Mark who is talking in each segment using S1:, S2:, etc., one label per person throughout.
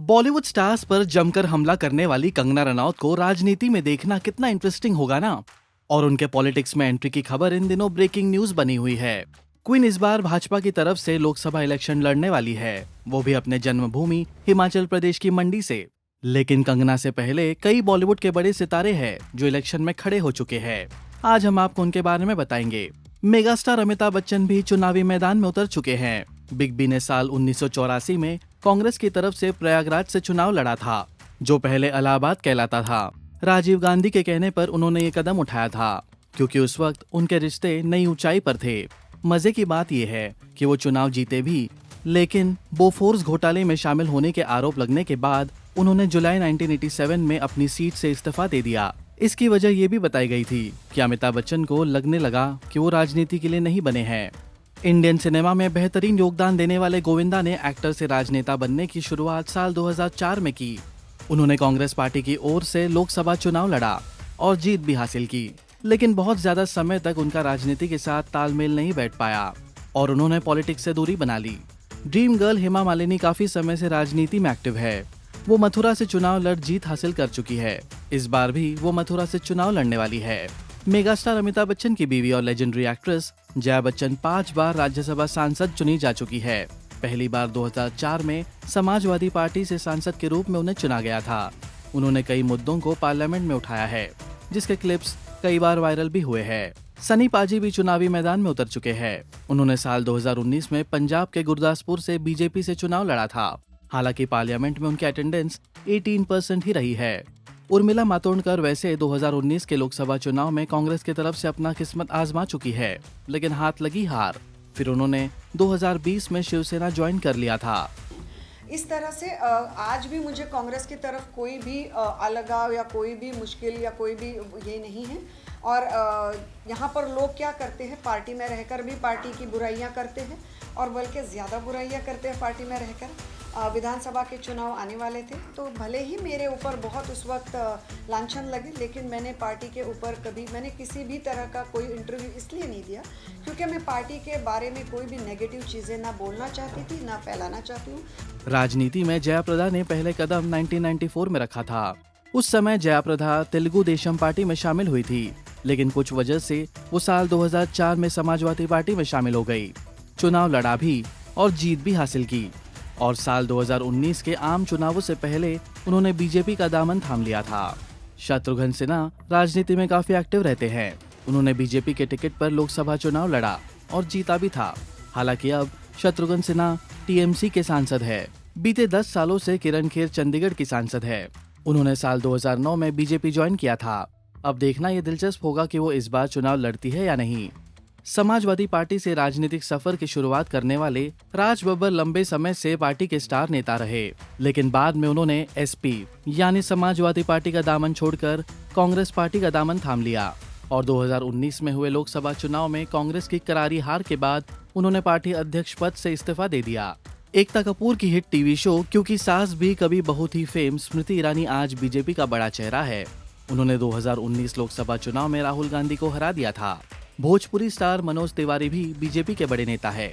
S1: Bollywood stars पर जमकर हमला करने वाली कंगना रनौत को राजनीति में देखना कितना इंटरेस्टिंग होगा ना। और उनके पॉलिटिक्स में एंट्री की खबर इन दिनों ब्रेकिंग न्यूज बनी हुई है। क्वीन इस बार भाजपा की तरफ से लोकसभा इलेक्शन लड़ने वाली है, वो भी अपने जन्मभूमि हिमाचल प्रदेश की मंडी से। लेकिन कंगना से पहले कई बॉलीवुड के बड़े सितारे हैं जो इलेक्शन में खड़े हो चुके हैं। आज हम आपको उनके बारे में बताएंगे। मेगास्टार अमिताभ बच्चन भी चुनावी मैदान में उतर चुके हैं। बिग बी ने साल 1984 में कांग्रेस की तरफ से प्रयागराज से चुनाव लड़ा था, जो पहले इलाहाबाद कहलाता था। राजीव गांधी के कहने पर उन्होंने ये कदम उठाया था, क्योंकि उस वक्त उनके रिश्ते नई ऊंचाई पर थे। मजे की बात यह है कि वो चुनाव जीते भी, लेकिन बोफोर्स घोटाले में शामिल होने के आरोप लगने के बाद उन्होंने जुलाई 1987 में अपनी सीट से इस्तीफा दे दिया। इसकी वजह ये भी बताई गई थी कि अमिताभ बच्चन को लगने लगा कि वो राजनीति के लिए नहीं बने हैं। इंडियन सिनेमा में बेहतरीन योगदान देने वाले गोविंदा ने एक्टर से राजनेता बनने की शुरुआत साल 2004 में की। उन्होंने कांग्रेस पार्टी की ओर से लोकसभा चुनाव लड़ा और जीत भी हासिल की, लेकिन बहुत ज्यादा समय तक उनका राजनीति के साथ तालमेल नहीं बैठ पाया और उन्होंने पॉलिटिक्स से दूरी बना ली। ड्रीम गर्ल हेमा मालिनी काफी समय से राजनीति में एक्टिव है। वो मथुरा से चुनाव लड़ जीत हासिल कर चुकी है। इस बार भी वो मथुरा से चुनाव लड़ने वाली है। मेगास्टार अमिताभ बच्चन की बीवी और लेजेंडरी एक्ट्रेस जया बच्चन 5 बार राज्यसभा सांसद चुनी जा चुकी है। पहली बार 2004 में समाजवादी पार्टी से सांसद के रूप में उन्हें चुना गया था। उन्होंने कई मुद्दों को पार्लियामेंट में उठाया है, जिसके क्लिप्स कई बार वायरल भी हुए हैं। सनी पाजी भी चुनावी मैदान में उतर चुके हैं। उन्होंने साल 2019 में पंजाब के गुरदासपुर से बीजेपी से चुनाव लड़ा था। हालांकि पार्लियामेंट में उनकी अटेंडेंस 18% ही रही है। उर्मिला मातोंडकर वैसे 2019 के लोकसभा चुनाव में कांग्रेस की तरफ से अपना किस्मत आजमा चुकी है, लेकिन हाथ लगी हार। फिर उन्होंने 2020 में शिवसेना ज्वाइन कर लिया था।
S2: इस तरह से आज भी मुझे कांग्रेस की तरफ कोई भी अलगाव या कोई भी मुश्किल या कोई भी ये नहीं है। और यहाँ पर लोग क्या करते हैं, पार्टी में रहकर भी पार्टी की बुराइयाँ करते हैं और बल्कि ज़्यादा बुराइयाँ करते हैं पार्टी में रहकर। विधानसभा के चुनाव आने वाले थे, तो भले ही मेरे ऊपर बहुत उस वक्त लांछन लगे, लेकिन मैंने पार्टी के ऊपर मैंने किसी भी तरह का कोई इंटरव्यू इसलिए नहीं दिया क्योंकि मैं पार्टी के बारे में कोई भी नेगेटिव चीज़ें ना बोलना चाहती थी, ना फैलाना चाहती हूँ।
S1: राजनीति में जयाप्रदा ने पहले कदम 1994 में रखा था। उस समय जयाप्रदा तेलुगु देशम पार्टी में शामिल हुई थी, लेकिन कुछ वजह से वो साल 2004 में समाजवादी पार्टी में शामिल हो गई। चुनाव लड़ा भी और जीत भी हासिल की, और साल 2019 के आम चुनावों से पहले उन्होंने बीजेपी का दामन थाम लिया था। शत्रुघ्न सिन्हा राजनीति में काफी एक्टिव रहते हैं। उन्होंने बीजेपी के टिकट पर लोकसभा चुनाव लड़ा और जीता भी था। हालांकि अब शत्रुघ्न सिन्हा टीएमसी के सांसद है। बीते 10 सालों से किरण खेर चंडीगढ़ की सांसद है। उन्होंने साल 2009 में बीजेपी ज्वाइन किया था। अब देखना ये दिलचस्प होगा कि वो इस बार चुनाव लड़ती है या नहीं। समाजवादी पार्टी से राजनीतिक सफर की शुरुआत करने वाले राज बब्बर लंबे समय से पार्टी के स्टार नेता रहे, लेकिन बाद में उन्होंने एसपी यानी समाजवादी पार्टी का दामन छोड़कर कांग्रेस पार्टी का दामन थाम लिया। और 2019 में हुए लोकसभा चुनाव में कांग्रेस की करारी हार के बाद उन्होंने पार्टी अध्यक्ष पद से इस्तीफा दे दिया। एकता कपूर की हिट टीवी शो क्योंकि सास भी कभी बहू थी फेम स्मृति ईरानी आज बीजेपी का बड़ा चेहरा है। उन्होंने 2019 लोकसभा चुनाव में राहुल गांधी को हरा दिया था। भोजपुरी स्टार मनोज तिवारी भी बीजेपी के बड़े नेता है।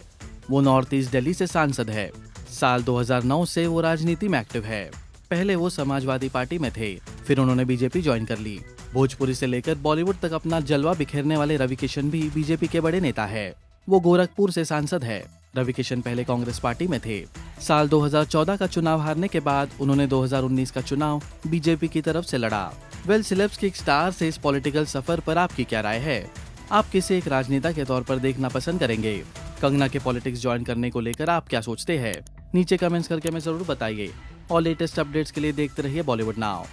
S1: वो नॉर्थ ईस्ट दिल्ली से सांसद है। साल 2009 से वो राजनीति में एक्टिव है। पहले वो समाजवादी पार्टी में थे, फिर उन्होंने बीजेपी ज्वाइन कर ली। भोजपुरी से लेकर बॉलीवुड तक अपना जलवा बिखेरने वाले रवि किशन भी बीजेपी के बड़े नेता है। वो गोरखपुर से सांसद है। रवि किशन पहले कांग्रेस पार्टी में थे। साल 2014 का चुनाव हारने के बाद उन्होंने 2019 का चुनाव बीजेपी की तरफ से लड़ा। वेल, सेलेब्स के एक स्टार से इस पॉलिटिकल सफर पर आपकी क्या राय है? आप किसे एक राजनेता के तौर पर देखना पसंद करेंगे? कंगना के पॉलिटिक्स ज्वाइन करने को लेकर आप क्या सोचते हैं? नीचे कमेंट्स करके हमें जरूर बताइए। और लेटेस्ट अपडेट्स के लिए देखते रहिए बॉलीवुड नाउ।